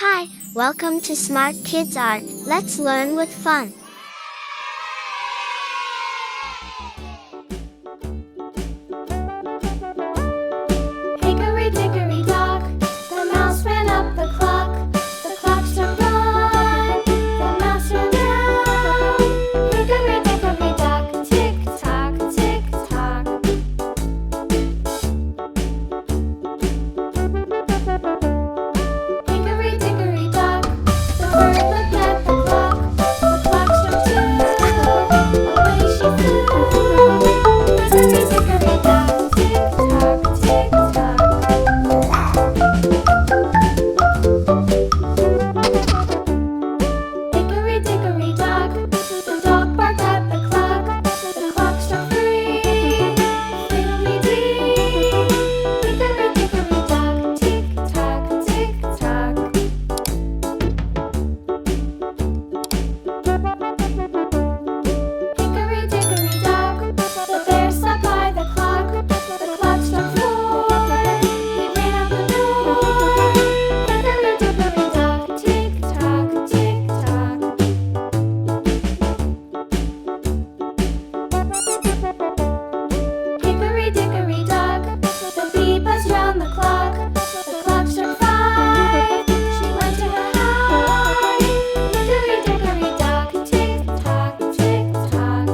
Hi, welcome to Smart Kids Art. Let's learn with fun. Hickory dickory dock, the mouse ran up the clock. The clock struck one, the mouse ran down. Hickory dickory dock, tick tock, tick tock. Hickory dickory dock, the bird looked at the clock. The clock struck two, away she flew. Hickory dickory dock, tick tock, tick tock. Hickory dickory dock, the dog barked at the clock. The clock struck three, fiddly-dee. Hickory dickory dock, tick tock, tick tock. Hickory dickory dock, the bear sat by the clock. The clock struck four, he ran out the door. Hickory dickory dock, tick tock, tick tock. Hickory dickory dock, the bee buzzed round the clock. The clock struck five, she went to her hive. Hickory dickory dock, tick tock, tick tock.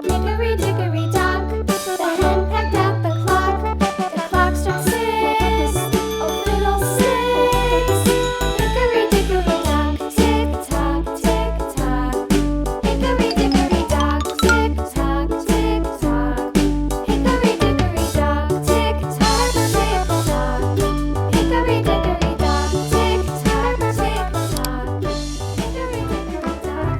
Hickory dickory dock, the hen pecked at the clock. The clock struck six, oh fiddlesticks. Hickory dickory dock, tick tock, tick tock. Hickory dickory dock, tick tock, tick tock. Hickory dickory dock, tick tock, tick tock. Hickory dickory dock, tick tock, tick tock. Hickory dickory dock.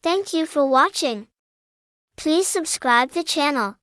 Thank you for watching. Please subscribe the channel.